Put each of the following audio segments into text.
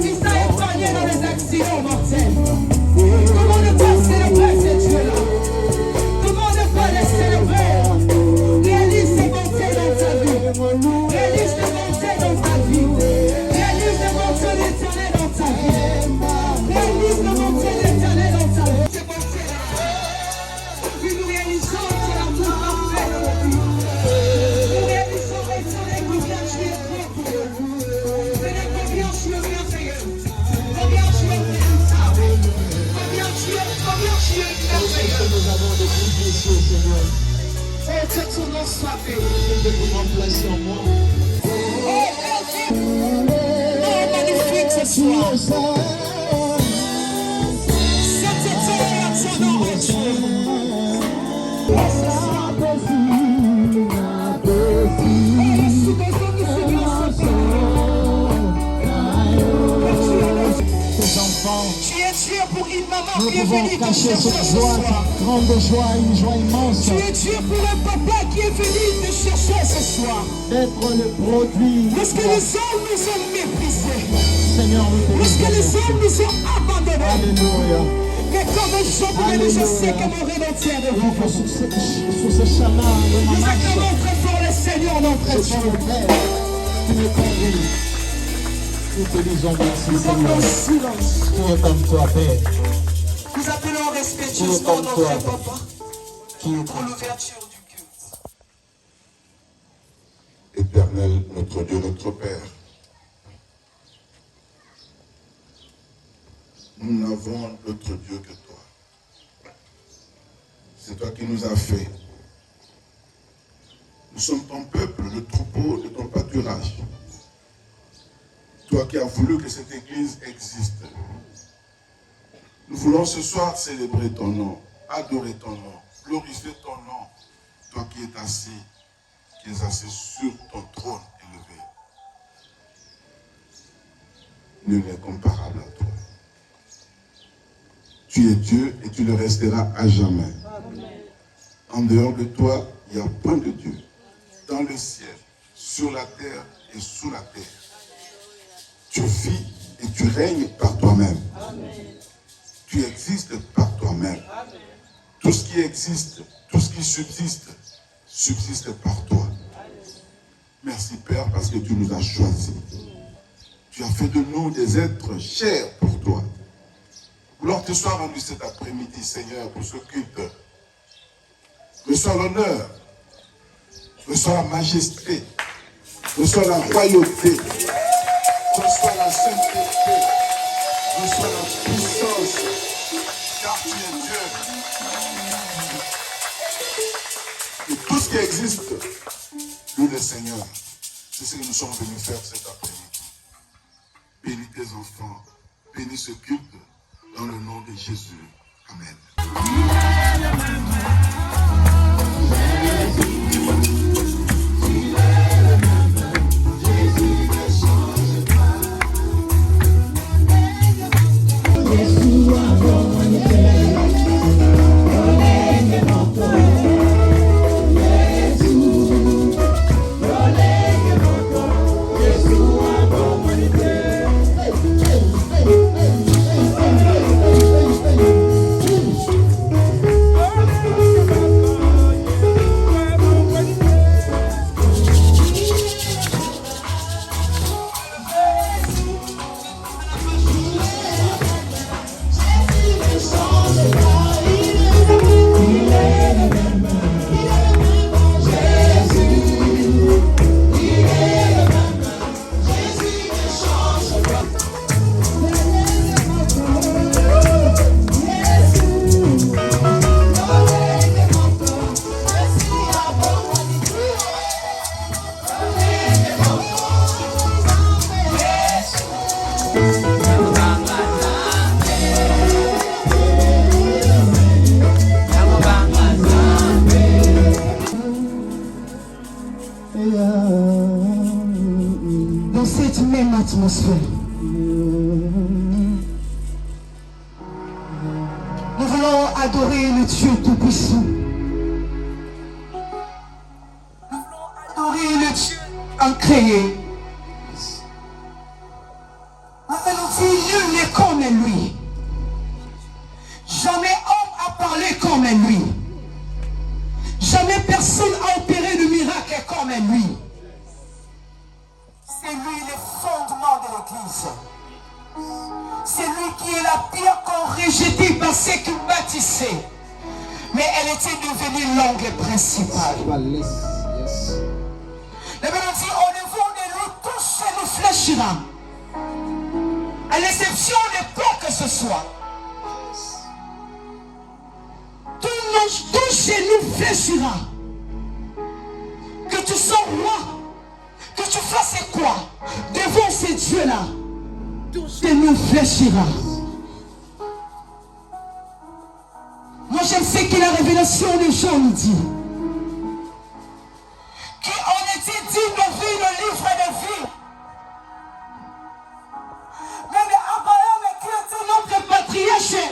Il t'a épargné dans les accidents mortels. Comment ne pas célébrer ce Dieu-là? Comment ne pas le célébrer? Réalise ses bontés dans ta vie. Réalise ses bontés dans ta vie. Réalise les bontés de l'Éternel dans ta vie. Réalise les bontés de l'Éternel dans ta vie. Ces bontés-là. Puis nous réalisons que l'amour parfait de notre vie. Nous réalisons, Éternel, combien tu es grand pour nous. Éternel, combien tu es merveilleux. Combien tu es redoutable. Combien tu es merveilleux. Nous avons de plus précieux, Seigneur. Oh, que ton nom soit béni. De vous remplacer en moi. Oh, magnifique ce soir. Cette éternelle à ton nom, oh Dieu. Tes enfants, Tu es Dieu pour une maman nous qui est pouvons venue te cacher chercher cette ce joie, soir. cette grande joie, une joie immense. Tu es Dieu pour un papa qui est venu te chercher ce soir. D'être le produit. Lorsque les hommes nous ont méprisés, Seigneur, nous te lorsque les disons. hommes nous ont abandonnés, Alléluia. mais comme un jour pour nous, je sais que mon rédempteur est Nous vivant. sur ce chemin de ma Nous marche. acclamons très fort le Seigneur, notre Je Dieu. suis le Père, tu me conduis. Nous te disons merci, Nous sommes Seigneur. en silence. Qui est comme toi, Père? Nous appelons respectueusement notre papa Qui est pour l'ouverture du culte. Éternel, notre Dieu, notre Père, nous n'avons d'autre Dieu que toi. C'est toi qui nous as fait. Nous sommes ton peuple, le troupeau de ton pâturage. Toi qui as voulu que cette Église existe. Nous voulons ce soir célébrer ton nom, adorer ton nom, glorifier ton nom. Toi qui es assis sur ton trône élevé. Nul n'est comparable à toi. Tu es Dieu et tu le resteras à jamais. Amen. En dehors de toi, il n'y a point de Dieu. Dans le ciel, sur la terre et sous la terre. Tu vis et tu règnes par toi-même. Tu existes par toi-même. Tout ce qui existe, tout ce qui subsiste par toi. Merci Père parce que tu nous as choisis. Tu as fait de nous des êtres chers pour toi. Gloire te soit rendue cet après-midi, Seigneur, pour ce culte. Reçois l'honneur, reçois la majesté, reçois la royauté, reçois la sainteté, reçois la puissance, car tu es Dieu. Et tout ce qui existe, nous le Seigneur, c'est ce que nous sommes venus faire cet après-midi. Bénis tes enfants, bénis ce culte, dans le nom de Jésus. Amen. Dans cette même atmosphère, nous voulons adorer le Dieu Tout-Puissant. Nous voulons adorer le Dieu incréé. Abraham est lui. C'est lui le fondement de l'église. C'est lui qui est la pierre qu'on rejetait par ceux qui bâtissaient. Mais elle était devenue l'angle principal. La Bible dit, au niveau de lui, tout se nous fléchira. À l'exception de quoi que ce soit. Tout chez nous fléchira. Que tu sois roi, que tu fasses quoi devant ces dieux-là, tout chez nous fléchira. Moi j'aime ce que la révélation de Jean nous dit. Qu'on était dit d'ouvrir le livre de vie. Même Abraham qui était notre patriarche.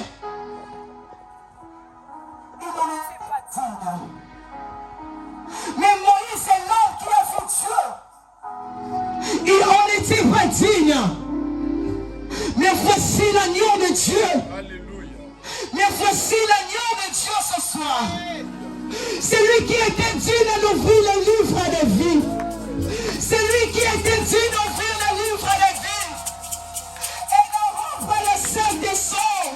Il n'en était pas digne. Mais Moïse est l'homme qui a vu Dieu. Il n'en était pas digne. Mais voici l'agneau de Dieu. Alléluia. Mais voici l'agneau de Dieu ce soir. C'est lui qui était digne d'ouvrir le livre de vie. C'est lui qui était digne d'ouvrir le livre de vie. Et de rompre le sac des sons.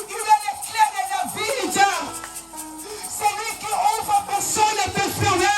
Il a les clés de David. C'est lui qui ouvre, personne ne peut fermer.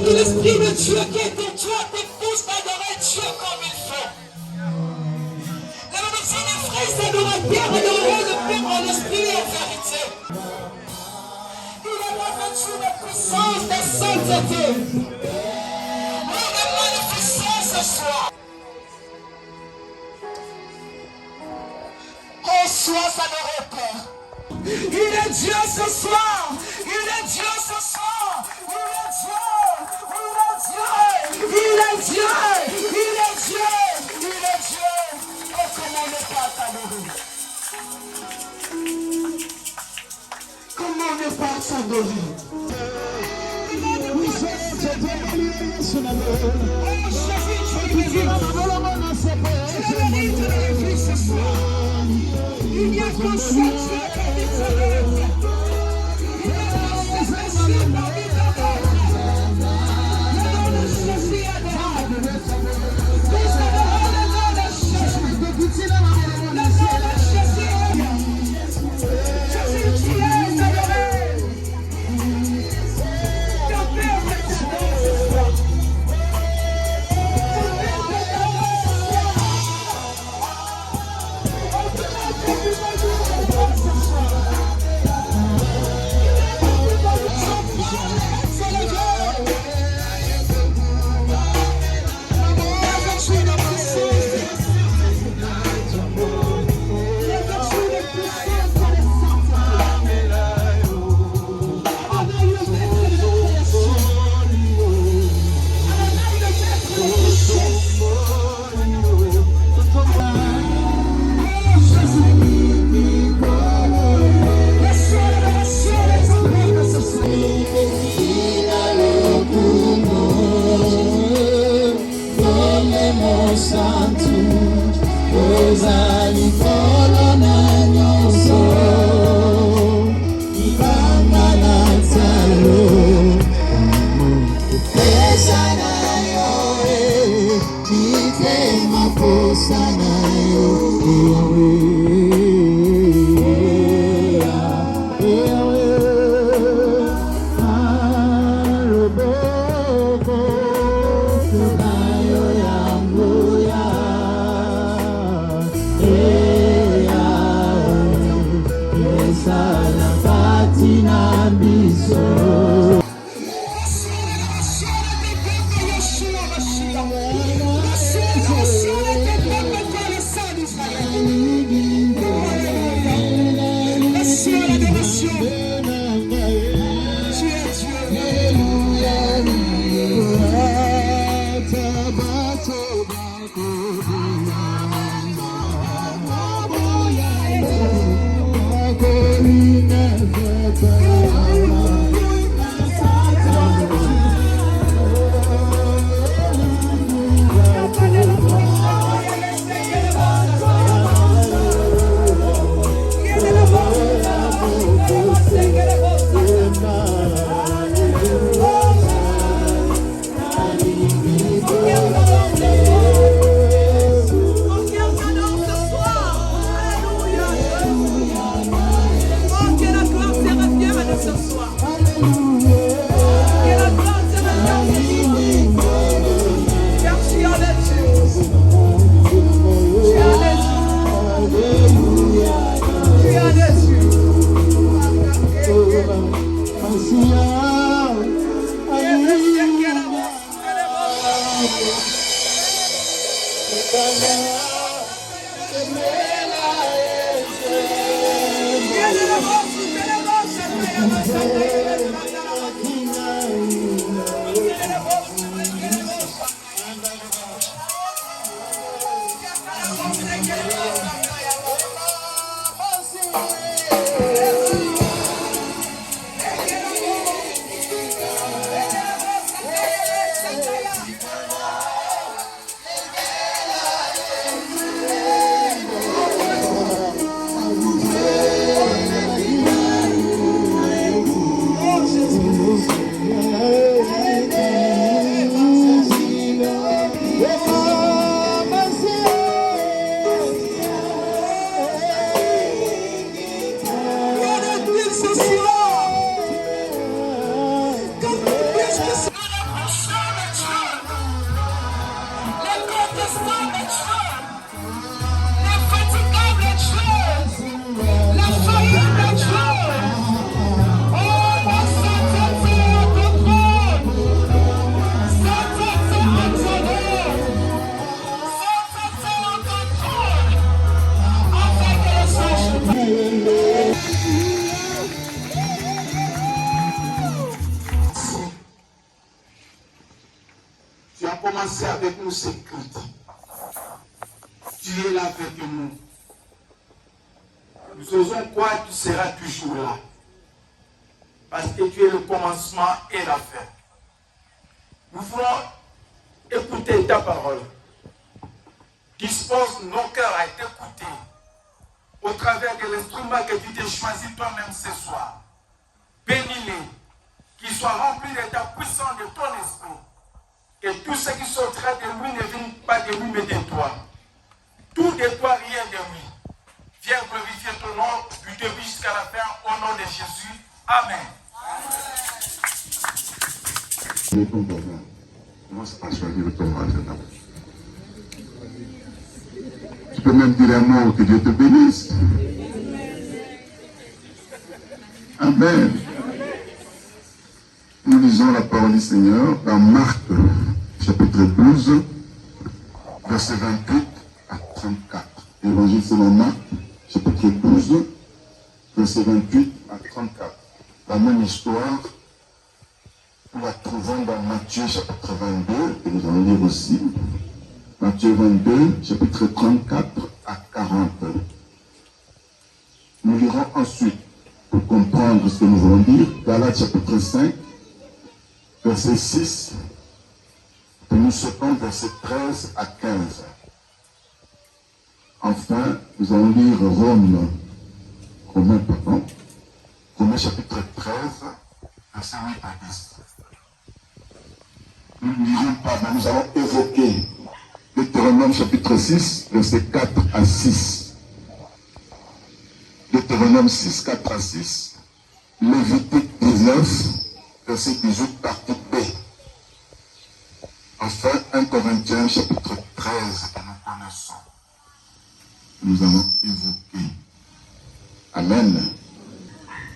que l'Esprit de Dieu qui est en toi te pousse d'adorer Dieu comme il faut. La Bible dit, les frères adorateurs adoreront le Père en esprit et en vérité. Il a revêtu la puissance de sainteté. On est manifesté ce soir. Reçois sa Père. Il est Dieu ce soir. Il est Dieu ce soir. Il est Dieu. Il est Dieu. Il est Dieu. Il est Dieu. Il est Dieu. Oh, comment ne pas t'adorer? Comment ne pas t'adorer? Il n'y a qu'un seul Dieu parmi tes lèvres. Il y a manifestation parmi tes lèvres. Le nom de Jésus est adorable. Tous adorons le nom de Jésus. Le nom de Jésus est adorable. Jésus, tu es adoré. Ton Père est adoré ce soir. Ton Père est adoré ce soir. commencé avec nous, c'est critique. Tu es là avec nous. Nous osons croire que tu seras toujours là. Parce que tu es le commencement et la fin. Nous voulons écouter ta parole. Dispose nos cœurs à t'écouter au travers de l'instrument que tu t'es choisi toi-même ce soir. Bénis-les, qu'ils soient remplis de ta puissance, de ton esprit. Que tout ce qui sortira de lui ne vienne pas de lui, mais de toi. Tout de toi, rien de lui. Viens glorifier ton nom du début jusqu'à la fin, au nom de Jésus. Amen. Comment ça passe choisir ton agenda? Tu peux même dire un mot, que Dieu te bénisse. Amen. Nous lisons la parole du Seigneur dans Marc, chapitre 12, verset 28 à 34. Évangile selon Marc, chapitre 12, verset 28 à 34. La même histoire, nous la trouvons dans Matthieu, chapitre 22, que nous allons lire aussi. Matthieu 22, chapitre 34 à 40. Nous lirons ensuite, pour comprendre ce que nous allons dire, Galates, chapitre 5, verset 6, et nous sautons verset 13 à 15. Enfin, nous allons lire Romains chapitre 13, verset 8 à 10. Nous ne lirons pas, mais nous allons évoquer Deutéronome chapitre 6, verset 4 à 6. Deutéronome 6, 4 à 6. Lévitique 19, verset 18, partie B. Enfin, 1 Corinthiens chapitre 13, que nous connaissons. Nous allons évoquer. Amen.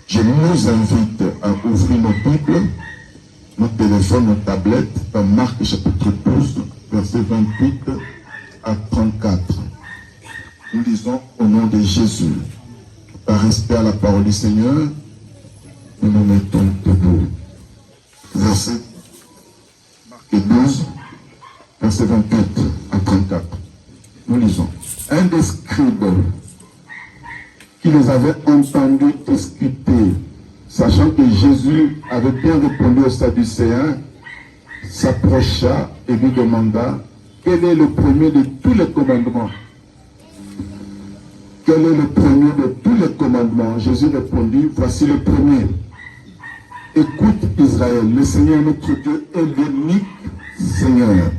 Je nous invite à ouvrir nos Bibles, nos téléphones, nos tablettes, dans Marc chapitre 12, verset 28 à 34. Nous lisons au nom de Jésus. Par respect à la parole du Seigneur, nous nous mettons debout. Verset 12, verset 28 à 34. Nous lisons. Un des scribes qui les avait entendus discuter, sachant que Jésus avait bien répondu aux Sadducéens, s'approcha et lui demanda: quel est le premier de tous les commandements? Quel est le premier de tous les commandements? Jésus répondit: voici le premier. Écoute Israël, le Seigneur notre Dieu est l'unique Seigneur.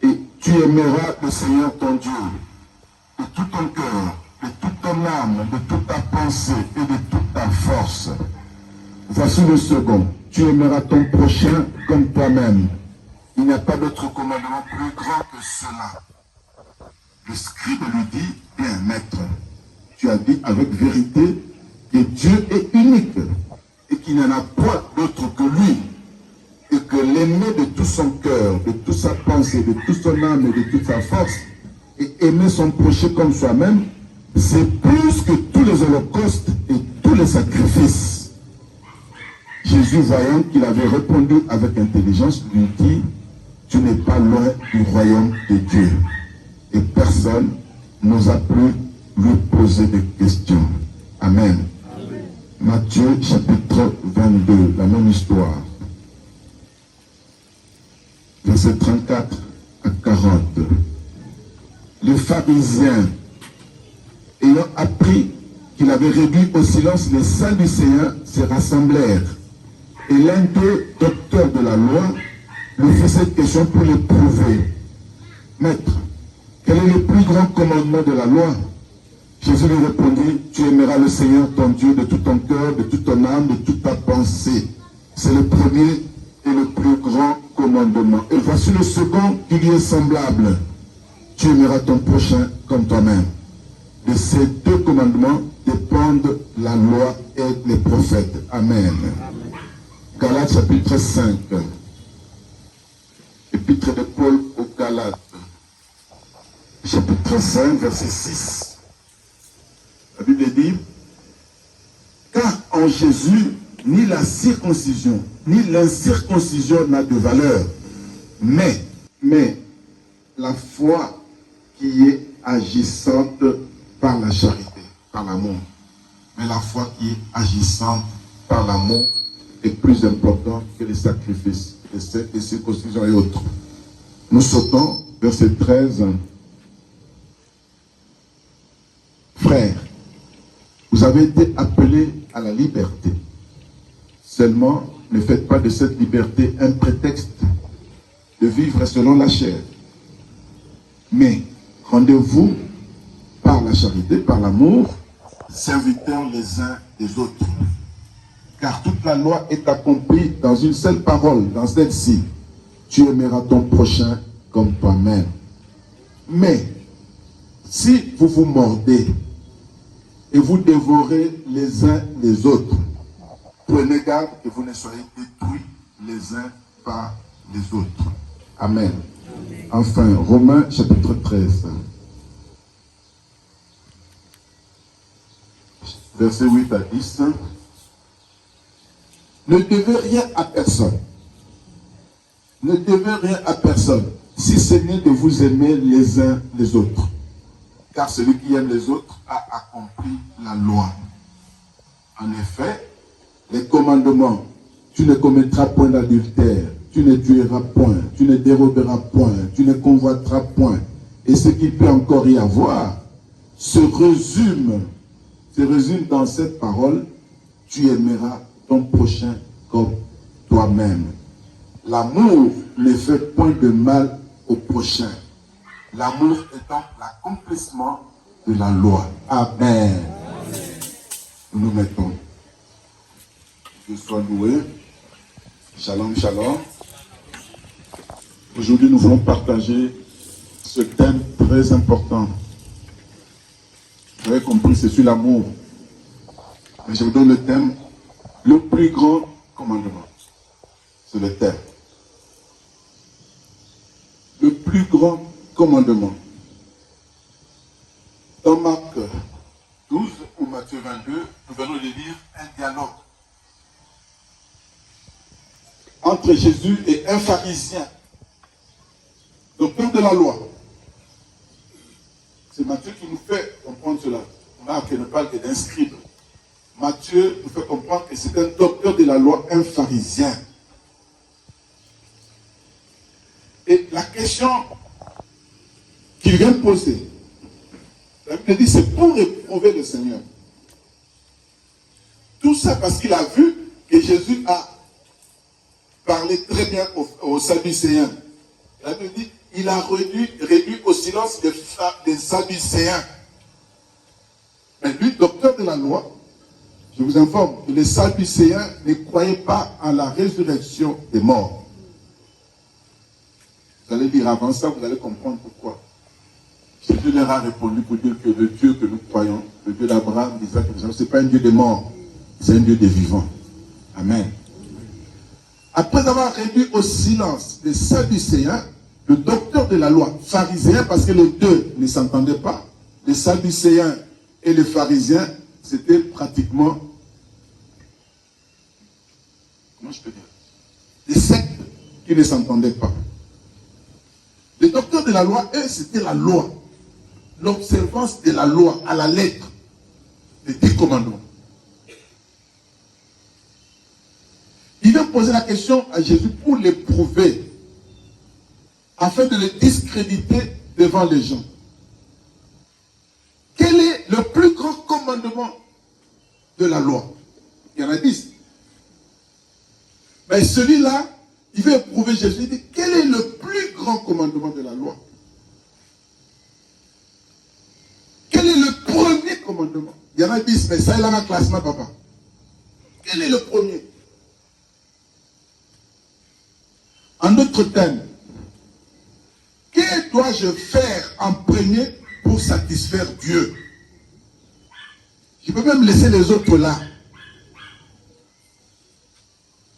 Et tu aimeras le Seigneur ton Dieu de tout ton cœur, de toute ton âme, de toute ta pensée et de toute ta force. Voici le second. Tu aimeras ton prochain comme toi-même. Il n'y a pas d'autre commandement plus grand que cela. Le scribe lui dit: bien, maître, tu as dit avec vérité que Dieu est unique et qu'il n'y en a point d'autre que lui, et que l'aimer de tout son cœur, de toute sa pensée, de toute son âme et de toute sa force, et aimer son prochain comme soi-même, c'est plus que tous les holocaustes et tous les sacrifices. Jésus, voyant qu'il avait répondu avec intelligence, lui dit: tu n'es pas loin du royaume de Dieu. Et personne n'osa plus lui poser des questions. Amen. Matthieu chapitre 22, la même histoire. Verset 34 à 40. Les pharisiens, ayant appris qu'il avait réduit au silence les Sadducéens, se rassemblèrent. Et l'un d'eux, docteur de la loi, lui fit cette question pour l'éprouver. Maître, quel est le plus grand commandement de la loi? Jésus lui répondit: tu aimeras le Seigneur ton Dieu de tout ton cœur, de toute ton âme, de toute ta pensée. C'est le premier et le plus grand commandement. Et voici le second qui lui est semblable: tu aimeras ton prochain comme toi-même. De ces deux commandements dépendent la loi et les prophètes. Amen. Galates chapitre 5. Épître de Paul aux Galates. Chapitre 5, verset 6. La Bible dit: car en Jésus, ni la circoncision, ni l'incirconcision n'a de valeur, mais mais la foi qui est agissante par la charité, par l'amour. Mais la foi qui est agissante par l'amour est plus importante que les sacrifices, les circoncisions et autres. Nous sautons, verset 13. Frères, vous avez été appelés à la liberté. Seulement, ne faites pas de cette liberté un prétexte de vivre selon la chair. Mais rendez-vous par la charité, par l'amour, serviteurs les uns des autres. Car toute la loi est accomplie dans une seule parole, dans celle-ci. Tu aimeras ton prochain comme toi-même. Mais, si vous vous mordez et vous dévorez les uns les autres, prenez garde que vous ne soyez détruits les uns par les autres. Amen. Enfin, Romains chapitre 13. Versets 8 à 10. Ne devez rien à personne. Ne devez rien à personne, si ce n'est de vous aimer les uns les autres. Car celui qui aime les autres a accompli la loi. En effet, les commandements, tu ne commettras point d'adultère, tu ne tueras point, tu ne déroberas point, tu ne convoiteras point, et ce qu'il peut encore y avoir, se résume dans cette parole, tu aimeras ton prochain comme toi-même. L'amour ne fait point de mal au prochain. L'amour étant l'accomplissement de la loi. Amen. Nous nous mettons. Dieu soit loué. Shalom, shalom. Aujourd'hui, nous voulons partager ce thème très important. Vous avez compris, c'est sur l'amour. Mais je vous donne le thème, le plus grand commandement. C'est le thème. Le plus grand commandement. Dans Marc 12 ou Matthieu 22, nous allons lire un dialogue entre Jésus et un pharisien, docteur de la loi. C'est Matthieu qui nous fait comprendre cela. Marc ne parle que d'un scribe. Matthieu nous fait comprendre que c'est un docteur de la loi, un pharisien. Et la question qu'il vient poser, la Bible dit, c'est pour éprouver le Seigneur. Tout ça parce qu'il a vu que Jésus a parlé très bien aux Sadducéens. La Bible dit, il a réduit au silence des Sadducéens. Mais lui, docteur de la loi, je vous informe que les Sadducéens ne croyaient pas à la résurrection des morts. Vous allez lire avant ça, vous allez comprendre pourquoi. Jésus leur a répondu pour dire que le Dieu que nous croyons, le Dieu d'Abraham, d'Isaac et de Jacob, ce n'est pas un Dieu des morts, c'est un Dieu des vivants. Amen. Après avoir réduit au silence les Sadducéens, le docteur de la loi, pharisien, parce que les deux ne s'entendaient pas, les Sadducéens et les pharisiens, c'était pratiquement, comment je peux dire, des sectes qui ne s'entendaient pas. Les docteurs de la loi, eux, c'était la loi. L'observance de la loi à la lettre, les 10 commandements. Il vient poser la question à Jésus pour l'éprouver, afin de le discréditer devant les gens. Quel est le plus grand commandement de la loi? Il y en a 10. Mais celui-là, il veut éprouver Jésus. Il dit, quel est le plus grand commandement de la loi? Quel est le premier commandement? Il y en a 10, mais ça, il a un classement, papa. Quel est le premier? En d'autres termes, que dois-je faire en premier pour satisfaire Dieu? Je peux même laisser les autres là.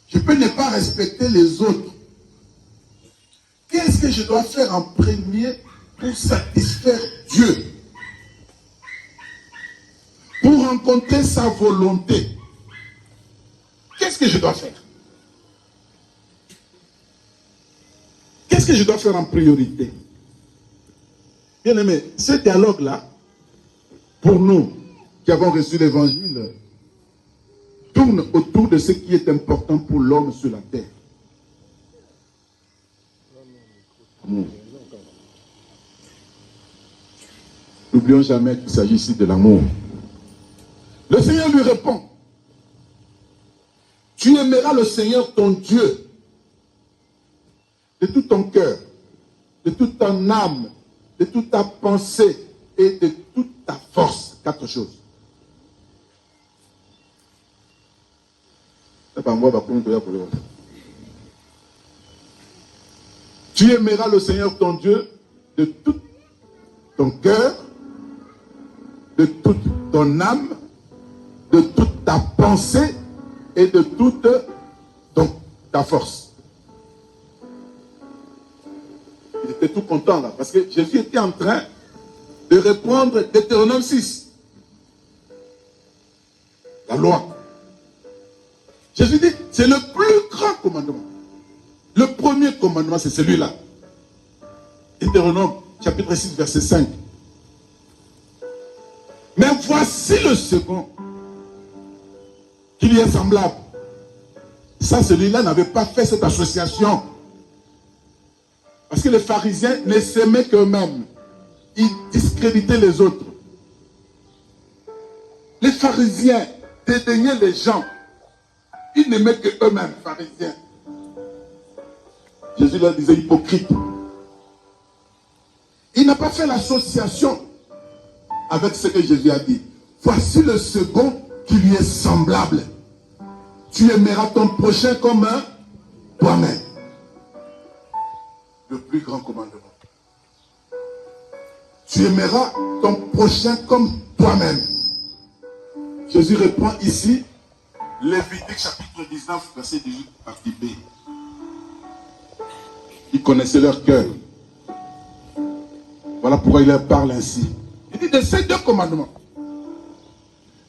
Je peux ne pas respecter les autres. Qu'est-ce que je dois faire en premier pour satisfaire Dieu? Pour rencontrer sa volonté. Qu'est-ce que je dois faire? Qu'est-ce Qu'est-ce que je dois faire en priorité? Bien aimé, ce dialogue-là, pour nous qui avons reçu l'évangile, tourne autour de ce qui est important pour l'homme sur la terre. Amour. N'oublions jamais qu'il s'agit ici de l'amour. Le Seigneur lui répond: tu aimeras le Seigneur ton Dieu de tout ton cœur, de toute ton âme, de toute ta pensée et de toute ta force. 4 choses. Tu aimeras le Seigneur ton Dieu de tout ton cœur, de toute ton âme, de toute ta pensée et de toute ta force. Il était tout content là, parce que Jésus était en train de reprendre Deutéronome 6. La loi. Jésus dit, c'est le plus grand commandement. Le premier commandement, c'est celui-là. Deutéronome, chapitre 6, verset 5. Mais voici le second, qui lui est semblable. Ça, celui-là n'avait pas fait cette association. Parce que les pharisiens ne s'aimaient qu'eux-mêmes. Ils discréditaient les autres. Les pharisiens dédaignaient les gens. Ils n'aimaient qu'eux-mêmes, pharisiens. Jésus leur disait hypocrite. Il n'a pas fait l'association avec ce que Jésus a dit. Voici le second qui lui est semblable. Tu aimeras ton prochain comme toi-même. Le plus grand commandement. Tu aimeras ton prochain comme toi-même. Jésus répond ici, Lévitique chapitre 19, verset 18, partie B. Ils connaissaient leur cœur. Voilà pourquoi il leur parle ainsi. Il dit de ces 2 commandements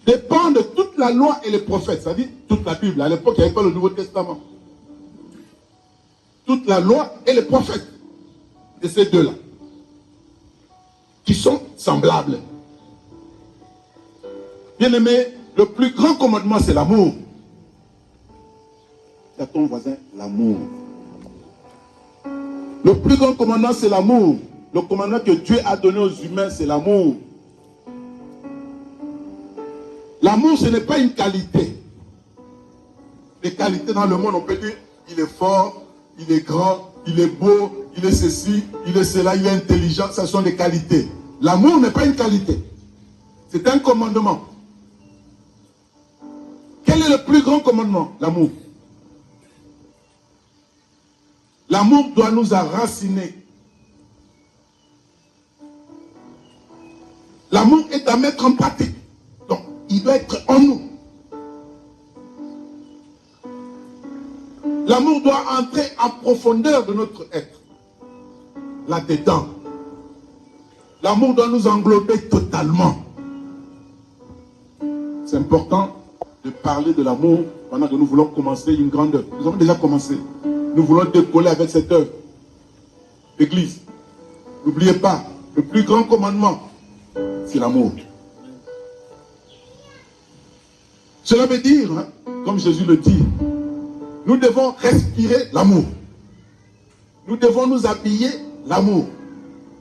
dépendent de toute la loi et les prophètes, c'est-à-dire toute la Bible. À l'époque, il n'y avait pas le Nouveau Testament. Toute la loi et les prophètes de ces 2-là, qui sont semblables. Bien aimé, le plus grand commandement, c'est l'amour. Dis à ton voisin, l'amour. Le plus grand commandement, c'est l'amour. Le commandement que Dieu a donné aux humains, c'est l'amour. L'amour, ce n'est pas une qualité. Les qualités dans le monde, on peut dire, il est fort, il est grand, il est beau, il est ceci, il est cela, il est intelligent. Ce sont des qualités. L'amour n'est pas une qualité. C'est un commandement. Quel est le plus grand commandement? L'amour. L'amour doit nous enraciner. L'amour est à mettre en pratique. Donc, il doit être en nous. L'amour doit entrer en profondeur de notre être. Là-dedans. L'amour doit nous englober totalement. C'est important de parler de l'amour pendant que nous voulons commencer une grande œuvre. Nous avons déjà commencé. Nous voulons décoller avec cette œuvre. L'Église. N'oubliez pas, le plus grand commandement, c'est l'amour. Cela veut dire, hein, comme Jésus le dit, nous devons respirer l'amour. Nous devons nous habiller l'amour.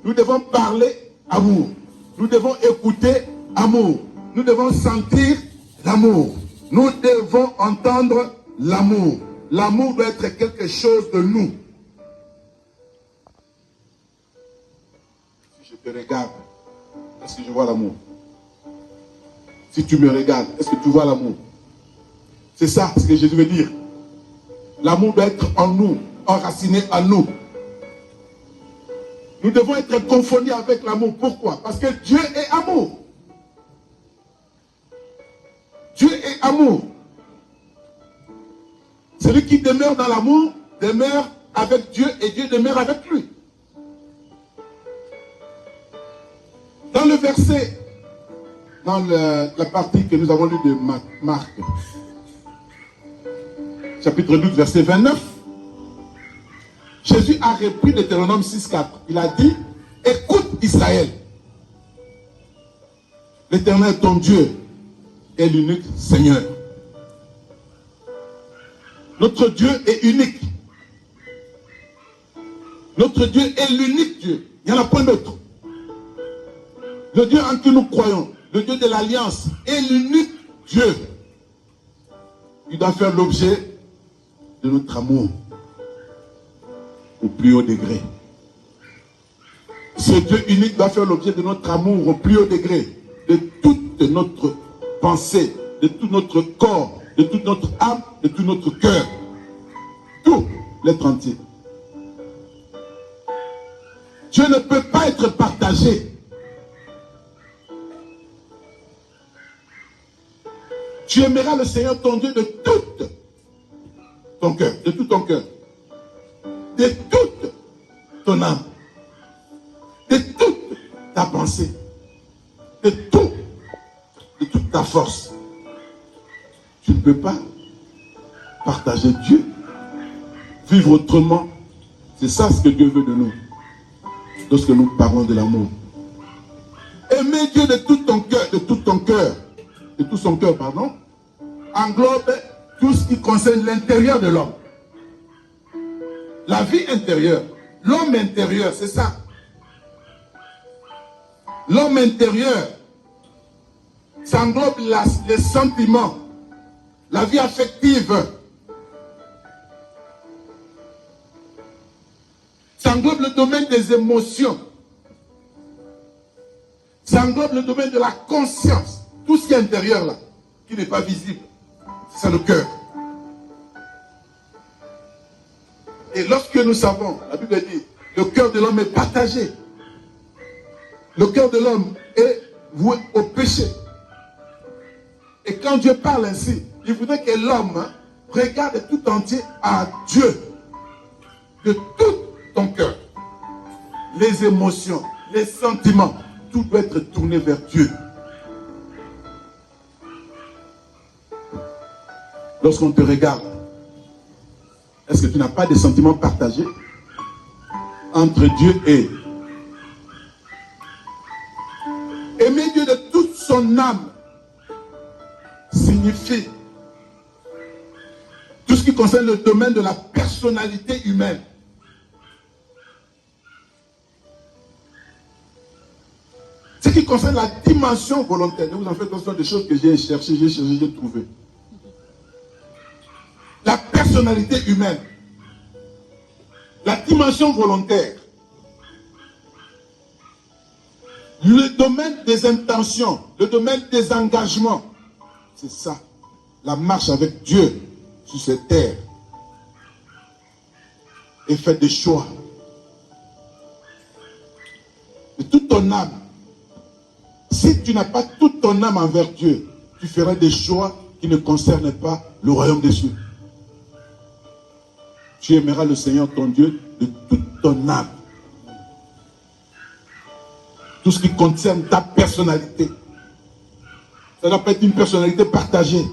Nous devons parler amour. Nous devons écouter amour. Nous devons sentir l'amour. Nous devons entendre l'amour. L'amour doit être quelque chose de nous. Si je te regarde, est-ce que je vois l'amour? Si tu me regardes, est-ce que tu vois l'amour? C'est ça ce que Jésus veut dire. L'amour doit être en nous, enraciné en nous. Nous devons être confondus avec l'amour. Pourquoi? Parce que Dieu est amour. Dieu est amour. Celui qui demeure dans l'amour demeure avec Dieu et Dieu demeure avec lui. Dans le verset, dans la partie que nous avons lue de Marc, chapitre 12, verset 29, Jésus a repris Deutéronome 6,4. Il a dit, écoute Israël. L'Éternel ton Dieu est l'unique Seigneur. Notre Dieu est unique. Notre Dieu est l'unique Dieu. Il n'y en a point d'autre. Le Dieu en qui nous croyons, le Dieu de l'Alliance, est l'unique Dieu. Il doit faire l'objet de notre amour au plus haut degré. Ce Dieu unique doit faire l'objet de notre amour au plus haut degré, de toute notre pensée, de tout notre corps, de toute notre âme, de tout notre cœur. Tout l'être entier. Dieu ne peut pas être partagé. Tu aimeras le Seigneur ton Dieu de tout ton cœur, de tout ton cœur, de toute ton âme, de toute ta pensée, de toute ta force. Tu ne peux pas partager Dieu, vivre autrement. C'est ça ce que Dieu veut de nous, lorsque nous parlons de l'amour. Aimer Dieu de tout ton cœur, de tout ton cœur, de tout son cœur, pardon, englobe tout ce qui concerne l'intérieur de l'homme. La vie intérieure, l'homme intérieur, c'est ça. L'homme intérieur, ça englobe les sentiments, la vie affective. Ça englobe le domaine des émotions. Ça englobe le domaine de la conscience. Tout ce qui est intérieur là, qui n'est pas visible, c'est le cœur. Et lorsque nous savons, la Bible dit, le cœur de l'homme est partagé. Le cœur de l'homme est voué au péché. Et quand Dieu parle ainsi, il voudrait que l'homme regarde tout entier à Dieu. De tout ton cœur. Les émotions, les sentiments, tout doit être tourné vers Dieu. Lorsqu'on te regarde, est-ce que tu n'as pas des sentiments partagés entre Dieu et... Aimer Dieu de toute son âme signifie tout ce qui concerne le domaine de la personnalité humaine. Ce qui concerne la dimension volontaire. Ne vous en faites attention des choses que j'ai cherchées, j'ai trouvées. La personnalité humaine, la dimension volontaire, le domaine des intentions, le domaine des engagements, c'est ça, la marche avec Dieu sur cette terre. Et faites des choix de toute ton âme. Si tu n'as pas toute ton âme envers Dieu, tu feras des choix qui ne concernent pas le royaume des cieux. Tu aimeras le Seigneur ton Dieu de toute ton âme. Tout ce qui concerne ta personnalité. Ça doit pas être une personnalité partagée.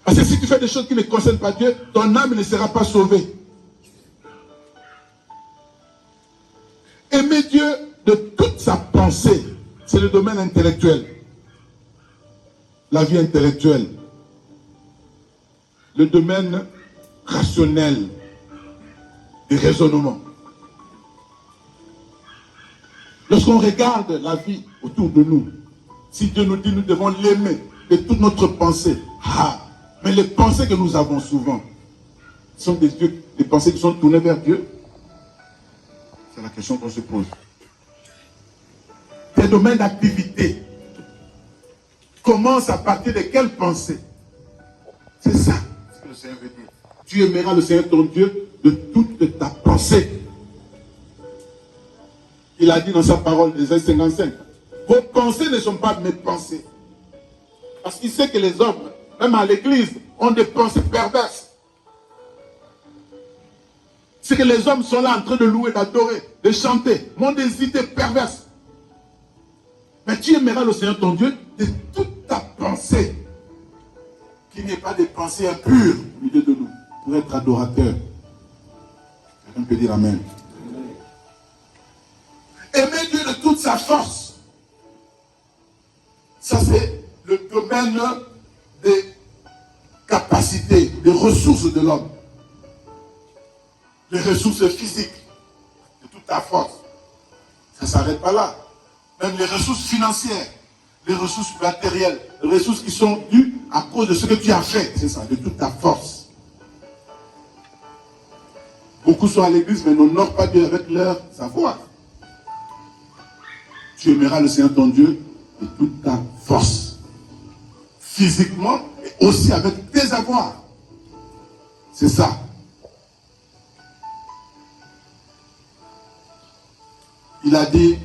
Parce que si tu fais des choses qui ne concernent pas Dieu, ton âme ne sera pas sauvée. Aimer Dieu de toute sa pensée, c'est le domaine intellectuel. La vie intellectuelle. Le domaine rationnel du raisonnement. Lorsqu'on regarde la vie autour de nous, si Dieu nous dit nous devons l'aimer de toute notre pensée, mais les pensées que nous avons souvent sont des pensées qui sont tournées vers Dieu. C'est la question qu'on se pose. Tes domaines d'activité commencent à partir de quelles pensées? C'est ça ce que le Seigneur veut dire. Tu aimeras le Seigneur ton Dieu de toute ta pensée. Il a dit dans sa parole, Ésaïe 55, vos pensées ne sont pas mes pensées. Parce qu'il sait que les hommes, même à l'église, ont des pensées perverses. C'est que les hommes sont là en train de louer, d'adorer, de chanter. Mon désir est perverse. Mais tu aimeras le Seigneur ton Dieu de toute ta pensée. Qu'il n'y ait pas de pensées impures au milieu de nous pour être adorateurs. On peut dire Amen. Aimer Dieu de toute sa force. Ça, c'est le domaine des capacités, des ressources de l'homme. Les ressources physiques, de toute ta force. Ça ne s'arrête pas là. Même les ressources financières, les ressources matérielles, les ressources qui sont dues à cause de ce que tu as fait. C'est ça, de toute ta force. Beaucoup sont à l'église, mais n'honorent pas Dieu avec leur savoir. Tu aimeras le Seigneur ton Dieu de toute ta force. Physiquement et aussi avec tes avoirs. C'est ça. Il a dit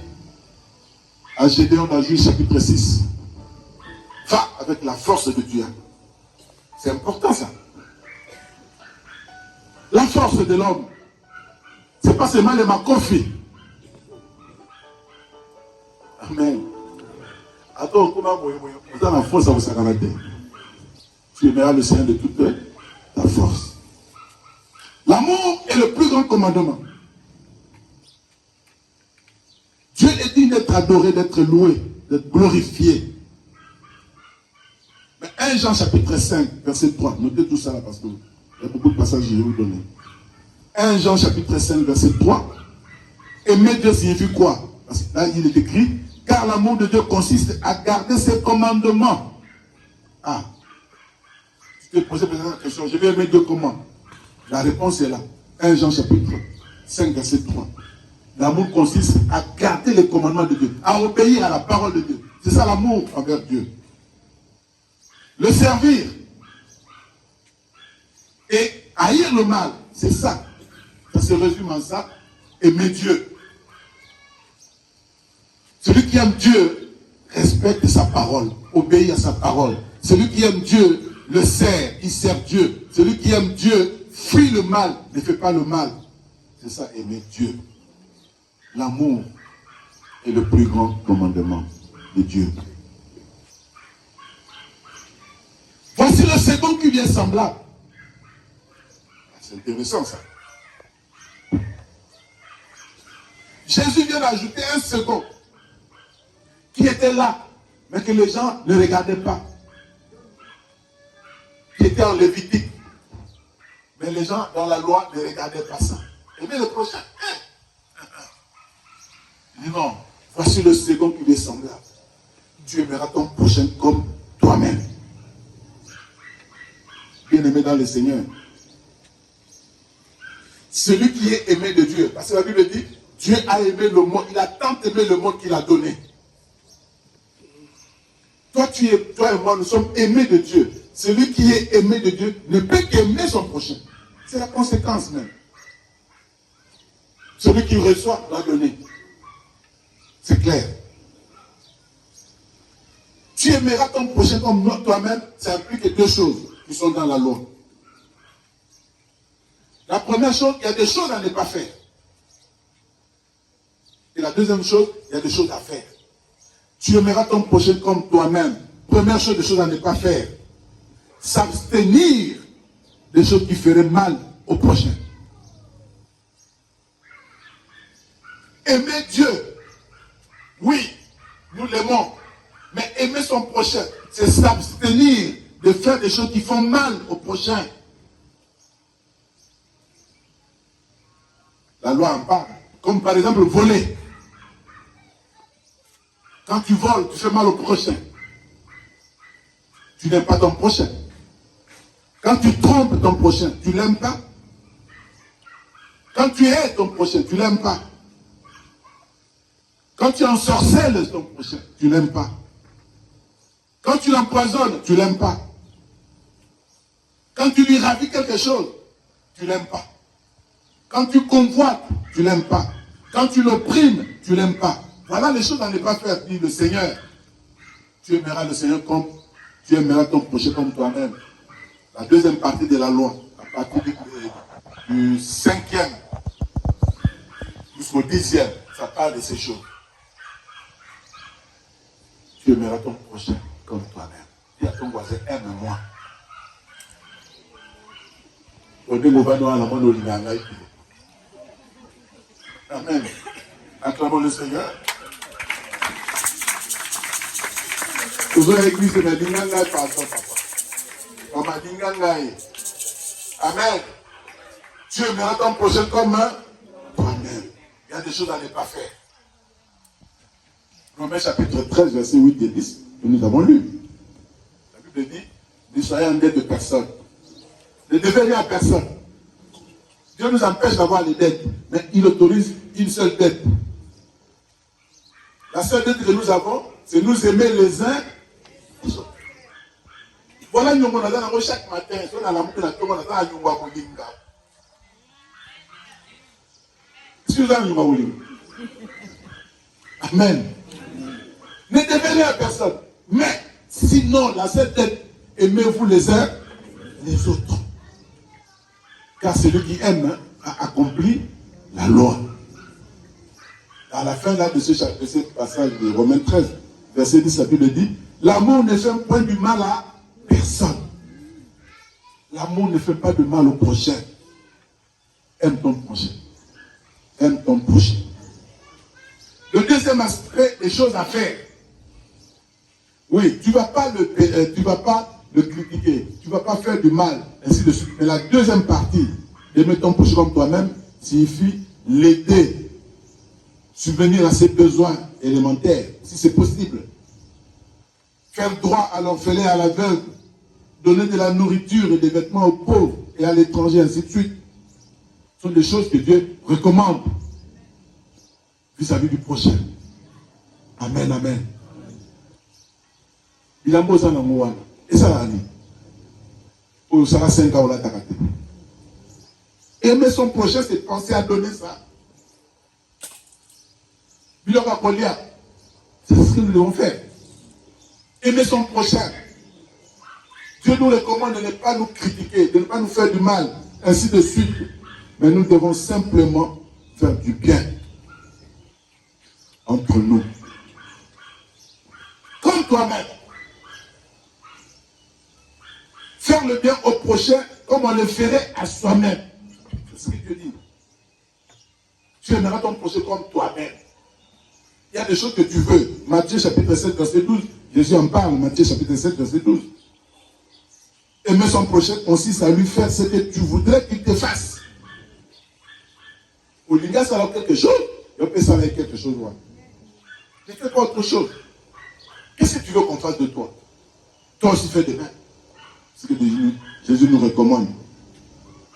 à Gédéon dans Juge chapitre 6, va avec la force de Dieu. C'est important ça. La force de l'homme, c'est pas seulement les makofi. Amen. Attends, comment vous avez la force à vous s'arrêter. Tu aimeras le Seigneur de toute ta force. L'amour est le plus grand commandement. Dieu est digne d'être adoré, d'être loué, d'être glorifié. Mais 1 Jean chapitre 5, verset 3, notez tout ça là parce qu'il y a beaucoup de passages que je vais vous donner. 1 Jean chapitre 5, verset 3. Aimer Dieu signifie quoi? Parce que là, il est écrit, car l'amour de Dieu consiste à garder ses commandements. Ah. Tu te posais la question, je vais aimer Dieu comment? La réponse est là. 1 Jean chapitre 5, verset 3. L'amour consiste à garder les commandements de Dieu, à obéir à la parole de Dieu. C'est ça l'amour envers Dieu. Le servir et haïr le mal, c'est ça. Ça se résume en ça. Aimer Dieu. Celui qui aime Dieu respecte sa parole, obéit à sa parole. Celui qui aime Dieu le sert, il sert Dieu. Celui qui aime Dieu fuit le mal, ne fait pas le mal. C'est ça, aimer Dieu. L'amour est le plus grand commandement de Dieu. Voici le second qui vient semblable. C'est intéressant ça. Jésus vient d'ajouter un second qui était là, mais que les gens ne regardaient pas. Qui était en Lévitique. Mais les gens dans la loi ne regardaient pas ça. Et bien le prochain, il dit non, voici le second qui lui est semblable. Tu aimeras ton prochain comme toi-même. Bien-aimé dans le Seigneur. Celui qui est aimé de Dieu. Parce que la Bible dit, Dieu a aimé le monde, il a tant aimé le monde qu'il a donné. Toi et moi, nous sommes aimés de Dieu. Celui qui est aimé de Dieu ne peut qu'aimer son prochain. C'est la conséquence même. Celui qui reçoit doit donner. C'est clair. Tu aimeras ton prochain comme toi-même, ça implique deux choses qui sont dans la loi. La première chose, il y a des choses à ne pas faire. Et la deuxième chose, il y a des choses à faire. Tu aimeras ton prochain comme toi-même. Première chose, des choses à ne pas faire. S'abstenir des choses qui feraient mal au prochain. Aimer Dieu. Oui, nous l'aimons. Mais aimer son prochain, c'est s'abstenir de faire des choses qui font mal au prochain. La loi en parle. Comme par exemple voler. Quand tu voles, tu fais mal au prochain. Tu n'aimes pas ton prochain. Quand tu trompes ton prochain, tu ne l'aimes pas. Quand tu hais ton prochain, tu ne l'aimes pas. Quand tu ensorcelles ton prochain, tu ne l'aimes pas. Quand tu l'empoisonnes, tu ne l'aimes pas. Quand tu lui ravis quelque chose, tu ne l'aimes pas. Quand tu convoites, tu ne l'aimes pas. Quand tu l'opprimes, tu ne l'aimes pas. Voilà les choses à ne pas faire, dit le Seigneur. Tu aimeras le Seigneur comme tu aimeras ton prochain comme toi-même. La deuxième partie de la loi, à partir du 5e jusqu'au 10e, ça parle de ces choses. Tu aimeras ton prochain comme toi-même. Dis à ton voisin, aime-moi. Amen. Acclamons le Seigneur. Vous avez l'église de Madingangaï, pardon, papa. Madingangaï. Amen. Tu aimeras ton prochain comme toi-même. Il y a des choses à ne pas faire. Romains chapitre 13, verset 8 et 10, que nous avons lu. La Bible dit, ne soyez en dette de personne. Ne devez rien à personne. Dieu nous empêche d'avoir les dettes, mais il autorise une seule dette. La seule dette que nous avons, c'est nous aimer les uns les autres. Voilà, nous avons chaque matin, on a l'amour de la tombe, on a l'amour de la Amen. Ne devez rien à personne. Mais sinon, la seule dette, aimez-vous les uns les autres. Car celui qui aime a accompli la loi. À la fin là, de ce passage de Romains 13, verset 10, la Bible dit, l'amour ne fait point du mal à personne. L'amour ne fait pas de mal au prochain. Aime ton prochain. Aime ton prochain. Le deuxième aspect, les choses à faire. Oui, tu ne vas pas le critiquer, tu ne vas pas faire du mal, ainsi de suite. Mais la deuxième partie, d'aimer ton prochain comme toi-même, signifie l'aider, subvenir à ses besoins élémentaires, si c'est possible. Faire droit à l'orphelin et à l'aveugle, donner de la nourriture et des vêtements aux pauvres et à l'étranger, ainsi de suite. Ce sont des choses que Dieu recommande vis-à-vis du prochain. Amen, amen. Il a besoin d'un mot. Et ça va aller. Ou ça va 5 ans, on l'a taraté. Aimer son prochain, c'est penser à donner ça. C'est ce que nous devons faire. Aimer son prochain. Dieu nous recommande de ne pas nous critiquer, de ne pas nous faire du mal, ainsi de suite. Mais nous devons simplement faire du bien entre nous. Comme toi-même. Faire le bien au prochain comme on le ferait à soi-même. C'est ce que Dieu dit. Tu aimeras ton prochain comme toi-même. Il y a des choses que tu veux. Matthieu chapitre 7, verset 12. Jésus en parle, Matthieu chapitre 7, verset 12. Aimer son prochain consiste à lui faire ce que tu voudrais qu'il te fasse. Au Linga, ça va quelque chose, et on peut s'en avec quelque chose. Ne fais pas autre chose. Qu'est-ce que tu veux qu'on fasse de toi? Toi aussi fais de même. C'est ce que Jésus nous recommande.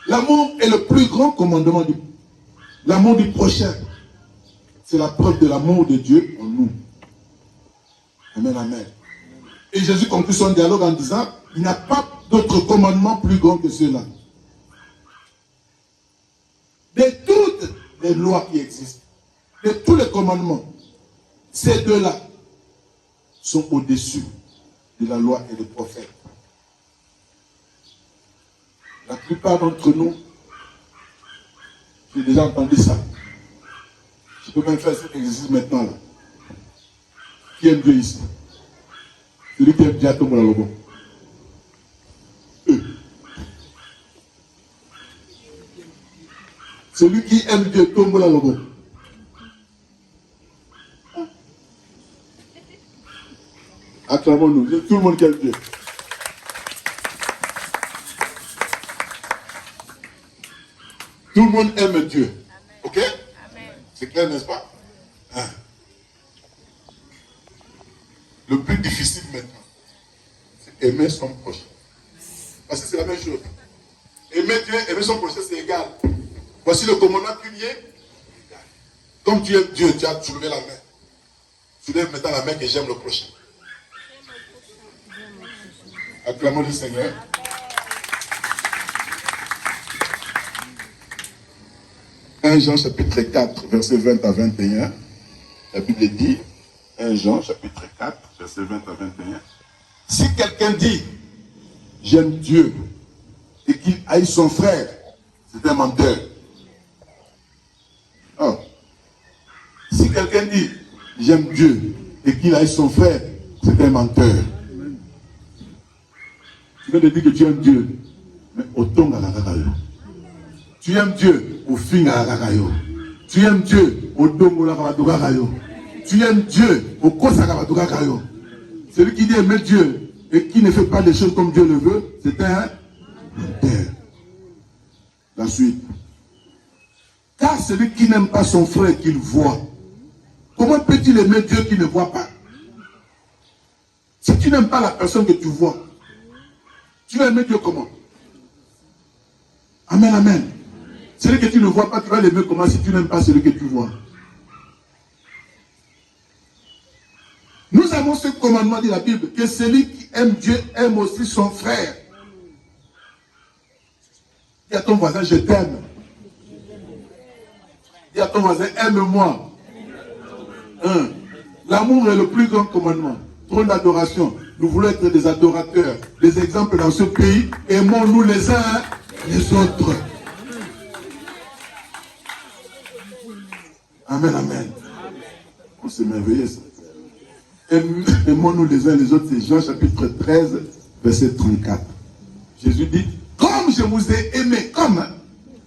L'amour est le plus grand commandement du l'amour du prochain. C'est la preuve de l'amour de Dieu en nous. Amen, amen. Et Jésus conclut son dialogue en disant, il n'y a pas d'autre commandement plus grand que ceux-là. De toutes les lois qui existent, de tous les commandements, ces deux-là sont au-dessus de la loi et des prophètes. La plupart d'entre nous, j'ai déjà entendu ça. Je peux même faire cet exercice maintenant là. Qui aime Dieu ici? Celui qui aime Dieu, tombe dans le bon. Celui qui aime Dieu, tombe dans le bon. Acclamons-nous. Tout le monde qui aime Dieu. Tout le monde aime Dieu. Ok? C'est clair, n'est-ce pas? Hein? Le plus difficile maintenant, c'est aimer son prochain. Parce que c'est la même chose. Aimer Dieu, aimer son prochain, c'est égal. Voici le commandement premier. Comme tu aimes Dieu, tu as soulevé la main. Soulève maintenant la main que j'aime le prochain. Acclamons le Seigneur. 1 Jean chapitre 4, verset 20 à 21. La Bible dit, 1 Jean chapitre 4, verset 20 à 21. Si quelqu'un dit, j'aime Dieu, et qu'il haït son frère, c'est un menteur. Oh. Si quelqu'un dit, j'aime Dieu, et qu'il haït son frère, c'est un menteur. Tu viens de dire que tu aimes Dieu, mais autant à la ragayo. Tu aimes Dieu, au fin à la ragayo. Tu Tu aimes Dieu, tu aimes Dieu, celui qui dit aimer Dieu et qui ne fait pas les choses comme Dieu le veut, c'est un menteur. La suite. Car celui qui n'aime pas son frère qu'il voit, comment peut-il aimer Dieu qui ne voit pas? Si tu n'aimes pas la personne que tu vois, tu vas aimer Dieu comment? Amen, amen. Celui que tu ne vois pas, tu vas l'aimer comment si tu n'aimes pas celui que tu vois? Nous avons ce commandement de la Bible, que celui qui aime Dieu aime aussi son frère. Dis à ton voisin, je t'aime. Dis à ton voisin, aime-moi. L'amour est le plus grand commandement. Trône d'adoration. Nous voulons être des adorateurs, des exemples dans ce pays. Aimons-nous les uns les autres. Amen, amen. Oh, c'est merveilleux ça. Aimons-nous les uns les autres. C'est Jean chapitre 13, verset 34. Jésus dit, comme je vous ai aimé, comme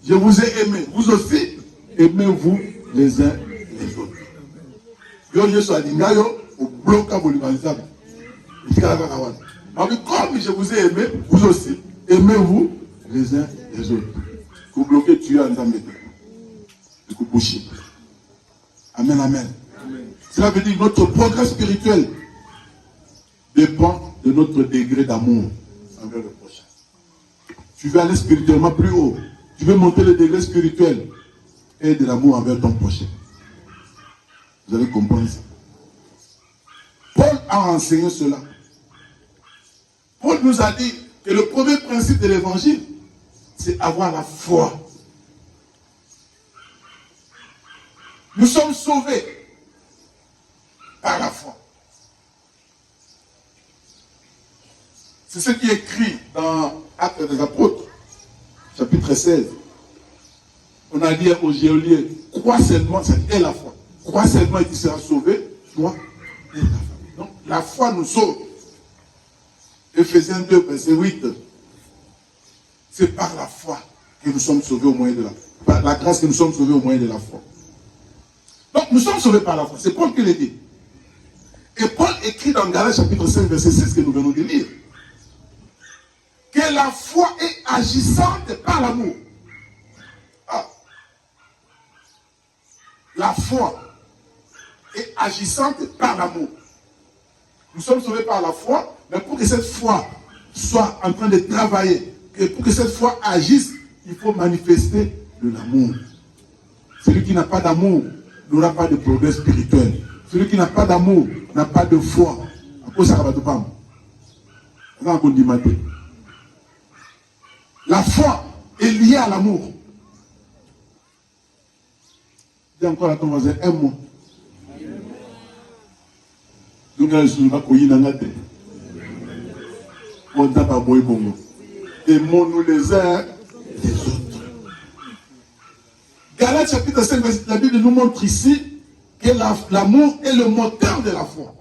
je vous ai aimé, vous aussi, aimez-vous les uns les autres. Yo Jésus a dit, au bloc à Bolivanzab. Comme je vous ai aimé, vous aussi, aimez-vous les uns les autres. Vous bloquez Dieu en Zambie. Vous bouchez. Amen, amen. Cela veut dire que notre progrès spirituel dépend de notre degré d'amour envers le prochain. Tu veux aller spirituellement plus haut. Tu veux monter le degré spirituel et de l'amour envers ton prochain. Vous allez comprendre ça. Paul a enseigné cela. Paul nous a dit que le premier principe de l'évangile, c'est avoir la foi. Nous sommes sauvés par la foi. C'est ce qui est écrit dans Actes des Apôtres, chapitre 16. On a dit aux Géoliens, crois seulement, c'est la foi. Crois seulement et tu seras sauvé, toi et ta famille. Donc la foi nous sauve. Éphésiens 2, verset 8. C'est par la foi que nous sommes sauvés au moyen de la foi. Par la grâce que nous sommes sauvés au moyen de la foi. Donc nous sommes sauvés par la foi. C'est Paul qui le dit. Et Paul écrit dans Galates chapitre 5, verset 6 que nous venons de lire. Que la foi est agissante par l'amour. Ah. La foi est agissante par l'amour. Nous sommes sauvés par la foi, mais pour que cette foi soit en train de travailler, et pour que cette foi agisse, il faut manifester de l'amour. Celui qui n'a pas d'amour n'aura pas de progrès spirituel. Celui qui n'a pas d'amour n'a pas de foi. La foi est liée à l'amour. Dis encore à ton voisin, aime-moi. Aimons-nous les uns les autres. Galates chapitre 5, la Bible nous montre ici que l'amour est le moteur de la foi.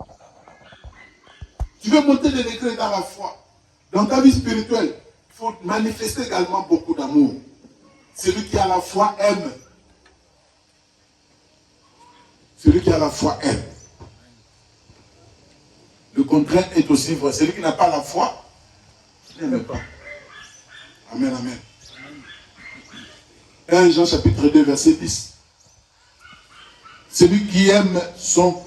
Tu veux monter des degrés dans la foi. Dans ta vie spirituelle, il faut manifester également beaucoup d'amour. Celui qui a la foi aime. Celui qui a la foi aime. Le contraire est aussi vrai. Celui qui n'a pas la foi n'aime pas. Amen, amen. 1 Jean chapitre 2, verset 10. Celui qui aime son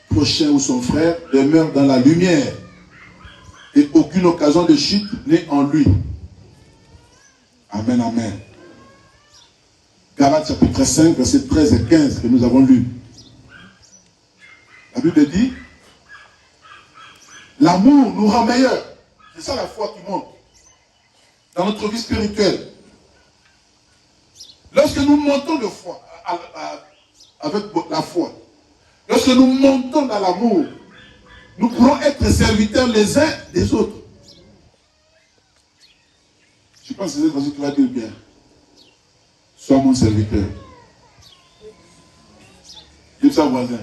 prochain ou son frère demeure dans la lumière et aucune occasion de chute n'est en lui. Amen, amen. Galates chapitre 5, verset 13 et 15 que nous avons lu. La Bible dit, l'amour nous rend meilleurs. C'est ça la foi qui monte dans notre vie spirituelle. Lorsque nous montons de foi, avec la foi, lorsque nous montons dans l'amour, nous pourrons être serviteurs les uns des autres. Je pense que c'est ce que tu vas dire bien. Sois mon serviteur. Dis ça voisin.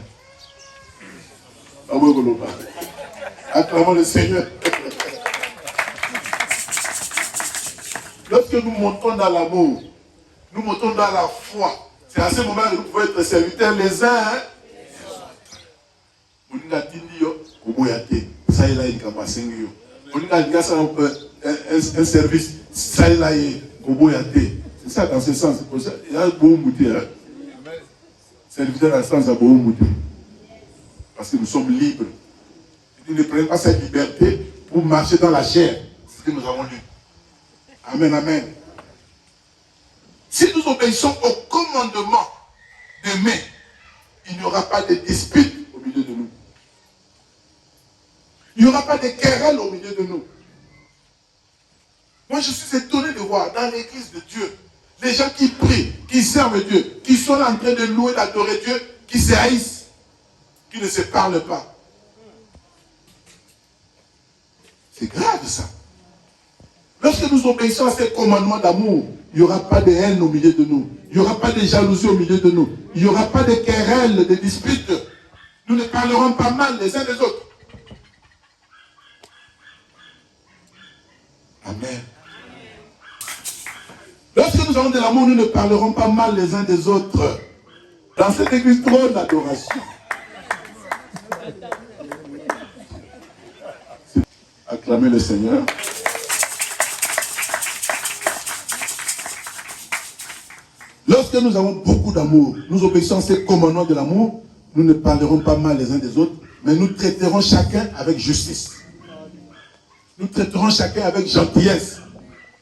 Acclamons le Seigneur. Lorsque nous montons dans l'amour, nous montons dans la foi, C'est à ce moment que nous pouvons être serviteurs les uns. Hein? On a dit, ça y est, là, il a passé. On a dit, un service, ça y est, là, c'est ça dans ce sens. Il y a beaucoup de moutés. Serviteur dans ce sens, il y a beaucoup de moutés. Parce que nous sommes libres. Nous ne prenons pas cette liberté pour marcher dans la chair. C'est ce que nous avons lu. Amen, amen. Si nous obéissons au commandement d'aimer, il n'y aura pas de dispute au milieu de nous. Il n'y aura pas de querelle au milieu de nous. Moi, je suis étonné de voir dans l'église de Dieu, les gens qui prient, qui servent Dieu, qui sont en train de louer, d'adorer Dieu, qui se haïssent, qui ne se parlent pas. C'est grave ça. Lorsque nous obéissons à ces commandements d'amour, il n'y aura pas de haine au milieu de nous. Il n'y aura pas de jalousie au milieu de nous. Il n'y aura pas de querelles, de disputes. Nous ne parlerons pas mal les uns des autres. Amen. Lorsque nous avons de l'amour, nous ne parlerons pas mal les uns des autres. Dans cette église, trop d'adoration. Acclamez le Seigneur. Lorsque nous avons beaucoup d'amour, nous obéissons à ces commandements de l'amour, nous ne parlerons pas mal les uns des autres, mais nous traiterons chacun avec justice. Nous traiterons chacun avec gentillesse.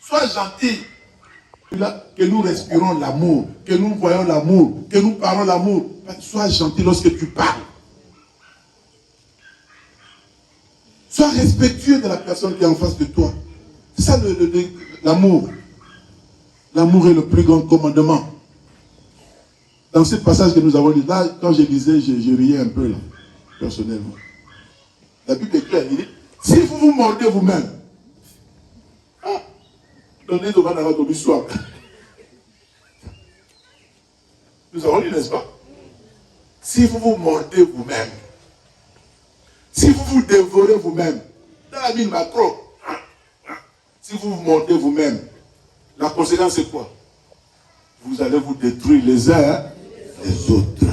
Sois gentil. Que nous respirons l'amour, que nous voyons l'amour, que nous parlons l'amour. Sois gentil lorsque tu parles. Sois respectueux de la personne qui est en face de toi. C'est ça l'amour. L'amour est le plus grand commandement. Dans ce passage que nous avons lu, là, quand je lisais, je riais un peu, là, personnellement. La Bible est claire, il dit, si vous vous mordez vous-même, donnez devant la radio du soir. Nous avons lu, n'est-ce pas? Si vous vous mordez vous-même, si vous vous dévorez vous-même, dans la ville Macron, si vous vous mordez vous-même, la conséquence c'est quoi? Vous allez vous détruire les uns les autres.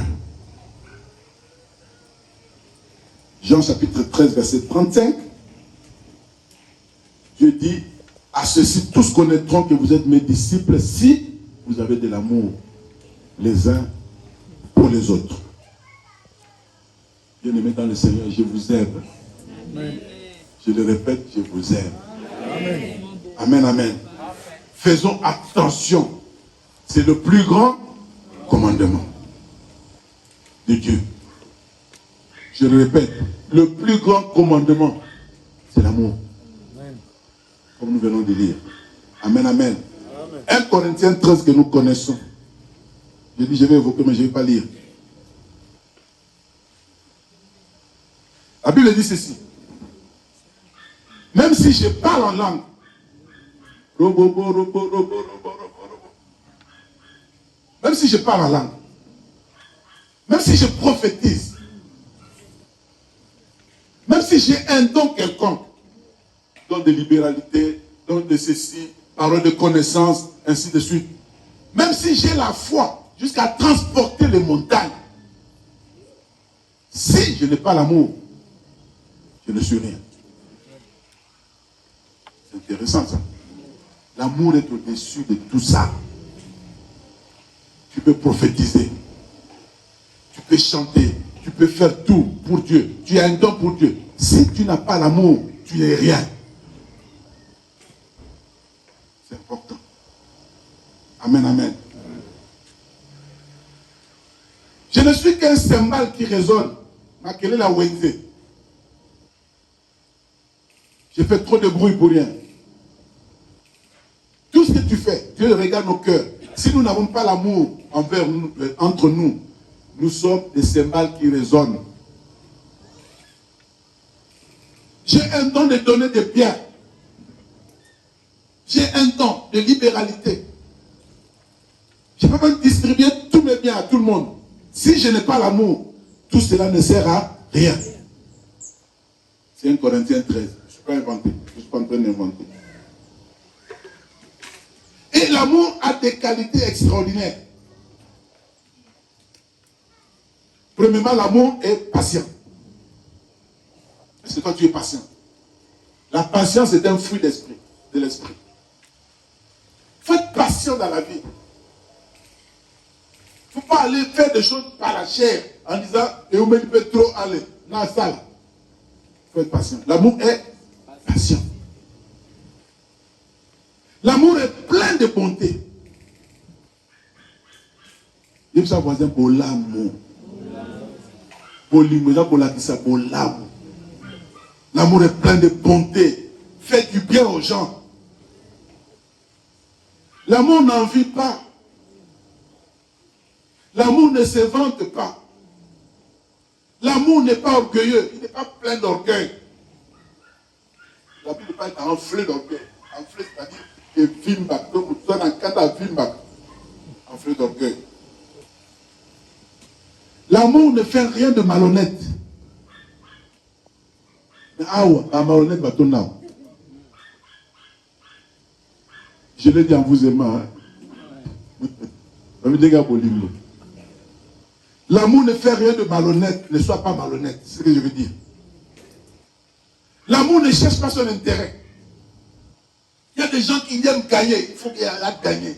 Jean chapitre 13, verset 35. Dieu dit, à ceci tous connaîtront que vous êtes mes disciples si vous avez de l'amour les uns pour les autres. Bien-aimés dans le Seigneur, je vous aime. Amen. Je le répète, je vous aime. Amen. Amen, amen. Faisons attention. C'est le plus grand commandement de Dieu. Je le répète, le plus grand commandement, c'est l'amour. Comme nous venons de lire. Amen, amen. 1 Corinthiens 13 que nous connaissons. Je dis, je vais évoquer, mais je ne vais pas lire. La Bible dit ceci. Même si je parle en langue, même si je parle en langue, même si je prophétise, même si j'ai un don quelconque, don de libéralité, don de ceci, parole de connaissance, ainsi de suite, même si j'ai la foi jusqu'à transporter les montagnes, si je n'ai pas l'amour, je ne suis rien. C'est intéressant ça. L'amour est au-dessus de tout ça. Tu peux prophétiser. Tu peux chanter. Tu peux faire tout pour Dieu. Tu as un don pour Dieu. Si tu n'as pas l'amour, tu n'es rien. C'est important. Amen, amen. Je ne suis qu'un cymbale qui résonne. Mais quelle est la Wednesday? J'ai fait trop de bruit pour rien. Tout ce que tu fais, Dieu regarde nos cœurs. Si nous n'avons pas l'amour entre nous, nous sommes des cymbales qui résonnent. J'ai un don de donner des biens. J'ai un don de libéralité. Je ne peux pas distribuer tous mes biens à tout le monde. Si je n'ai pas l'amour, tout cela ne sert à rien. C'est 1 Corinthiens 13. Je ne suis pas inventé. Je ne suis pas en train d'inventer. Et l'amour a des qualités extraordinaires. Premièrement, l'amour est patient. Est-ce que toi tu es patient? La patience est un fruit d'esprit, de l'esprit. Il faut être patient dans la vie. Il ne faut pas aller faire des choses par la chair en disant et on peut trop aller dans la salle. Il faut être patient. L'amour est patient. L'amour est plein de bonté. Il y a un voisin pour l'amour. Pour l'amour, pour l'amour. L'amour est plein de bonté. Fait du bien aux gens. L'amour n'envie pas. L'amour ne se vante pas. L'amour n'est pas orgueilleux. Il n'est pas plein d'orgueil. La Bible n'est pas enflée d'orgueil. Enflée, c'est-à-dire que vimba. Donc, vous êtes en cas de vimba. Enflée d'orgueil. L'amour ne fait rien de malhonnête. Malhonnête, je l'ai dit en vous aimant. L'amour ne fait rien de malhonnête. Ne sois pas malhonnête. C'est ce que je veux dire. L'amour ne cherche pas son intérêt. Il y a des gens qui aiment gagner. Il faut qu'il y ait à gagner.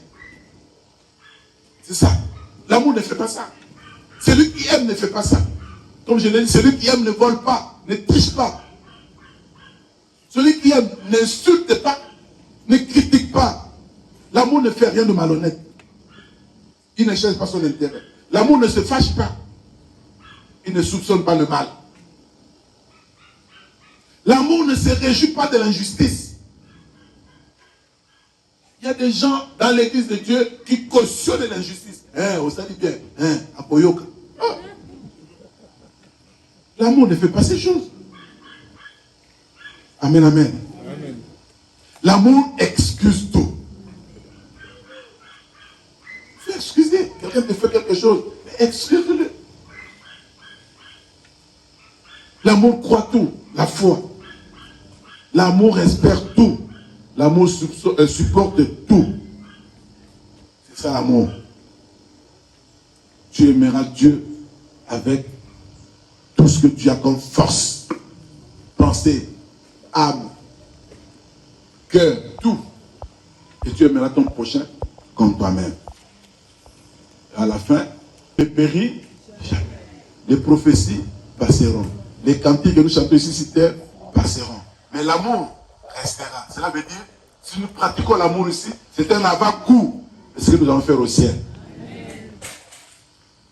C'est ça. L'amour ne fait pas ça. Celui qui aime ne fait pas ça. Comme je l'ai dit, celui qui aime ne vole pas, ne triche pas. Celui qui aime n'insulte pas, ne critique pas. L'amour ne fait rien de malhonnête. Il ne cherche pas son intérêt. L'amour ne se fâche pas. Il ne soupçonne pas le mal. L'amour ne se réjouit pas de l'injustice. Il y a des gens dans l'église de Dieu qui cautionnent l'injustice. On s'est dit bien. Apoyoka. L'amour ne fait pas ces choses. Amen, amen. Amen. L'amour excuse tout. Il faut excuser. Quelqu'un te fait quelque chose. Excuse-le. L'amour croit tout. La foi. L'amour espère tout. L'amour supporte tout. C'est ça l'amour. Tu aimeras Dieu avec tout ce que tu as comme force, pensée, âme, cœur, tout. Et tu aimeras ton prochain comme toi-même. À la fin, les péris, jamais. Les prophéties passeront. Les cantiques que nous chantons ici sur terre passeront. Mais l'amour restera. Cela veut dire, si nous pratiquons l'amour ici, c'est un avant-goût de ce que nous allons faire au ciel.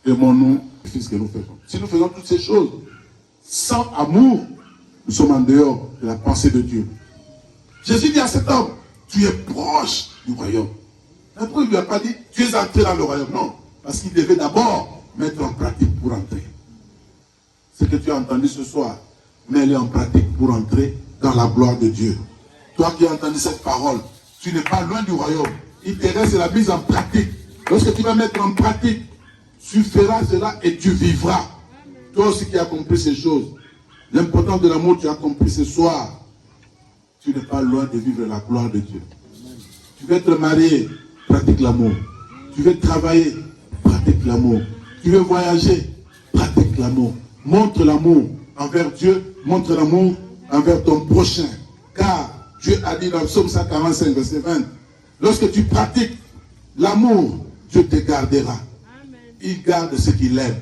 Aimons-nous, ce que nous faisons. Si nous faisons toutes ces choses sans amour, nous sommes en dehors de la pensée de Dieu. Jésus dit à cet homme, tu es proche du royaume. Après, il ne lui a pas dit, tu es entré dans le royaume. Non, parce qu'il devait d'abord mettre en pratique pour entrer. Ce que tu as entendu ce soir, mets-le en pratique pour entrer dans la gloire de Dieu. Toi qui as entendu cette parole, tu n'es pas loin du royaume. Il te reste la mise en pratique. Lorsque tu vas mettre en pratique, tu feras cela et tu vivras. Toi aussi qui as compris ces choses. L'importance de l'amour, tu as compris ce soir. Tu n'es pas loin de vivre la gloire de Dieu. Tu veux être marié, pratique l'amour. Tu veux travailler, pratique l'amour. Tu veux voyager, pratique l'amour. Montre l'amour envers Dieu, montre l'amour envers ton prochain. Car Dieu a dit dans le psaume 145, verset 20, lorsque tu pratiques l'amour, Dieu te gardera. Il garde ce qu'il aime.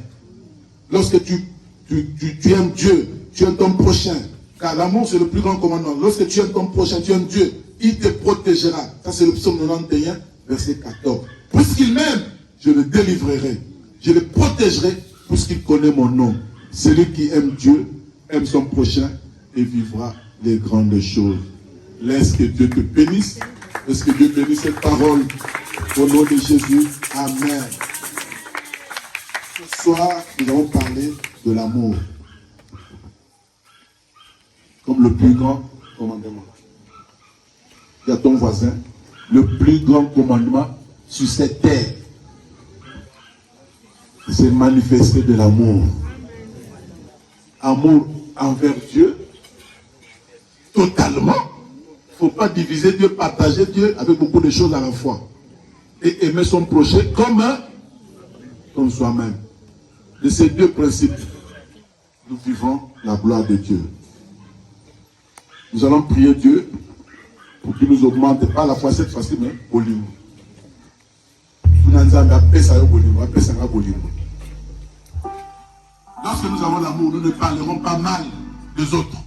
Lorsque tu aimes Dieu, tu aimes ton prochain. Car l'amour, c'est le plus grand commandement. Lorsque tu aimes ton prochain, tu aimes Dieu, il te protégera. Ça, c'est le psaume 91, verset 14. Puisqu'il m'aime, je le délivrerai. Je le protégerai, puisqu'il connaît mon nom. Celui qui aime Dieu, aime son prochain et vivra les grandes choses. Laisse que Dieu te bénisse. Laisse que Dieu bénisse cette parole. Au nom de Jésus. Amen. Ce soir, nous allons parler de l'amour comme le plus grand commandement. Il y a ton voisin, le plus grand commandement sur cette terre, c'est manifester de l'amour. Amour envers Dieu, totalement. Il ne faut pas diviser Dieu, partager Dieu avec beaucoup de choses à la fois. Et aimer son prochain comme soi-même. de ces deux principes, nous vivons la gloire de Dieu. Nous allons prier Dieu pour qu'il nous augmente, pas à la fois cette fois-ci, mais au limon. Lorsque nous avons l'amour, nous ne parlerons pas mal des autres.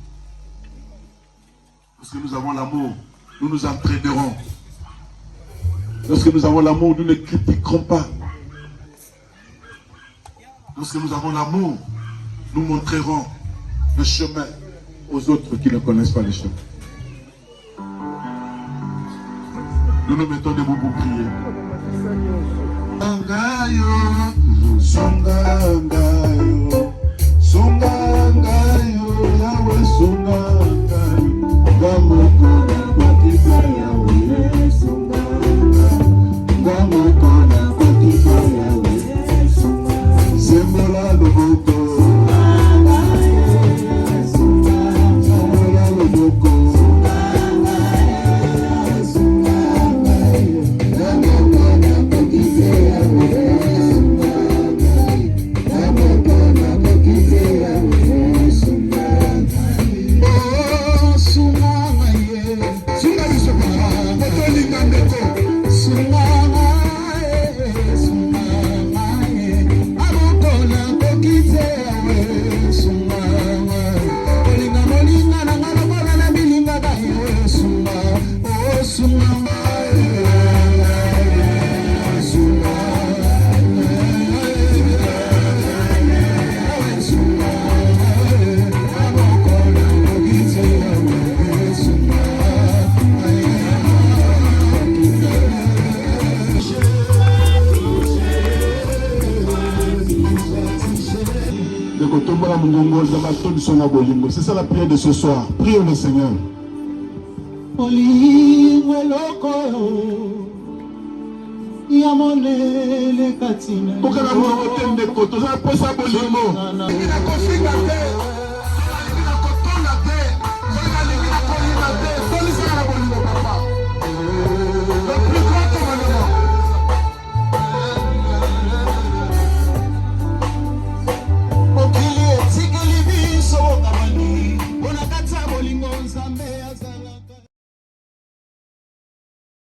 Lorsque nous avons l'amour, nous nous entraînerons. Lorsque nous avons l'amour, nous ne critiquerons pas. Lorsque nous avons l'amour, nous montrerons le chemin aux autres qui ne connaissent pas le chemin. Nous nous mettons debout pour prier. Sangayo, Sangayo, Sangayo, Yahweh, Sangayo, Gamokona, Kwatifa, Yahweh, Sangayo, Gamokona, Kwatifa, Yahweh, Sangayo, Sembola, Loboko, Sembola, Loboko. C'est ça la prière de ce soir. Prions le Seigneur. Pourquoi la mort est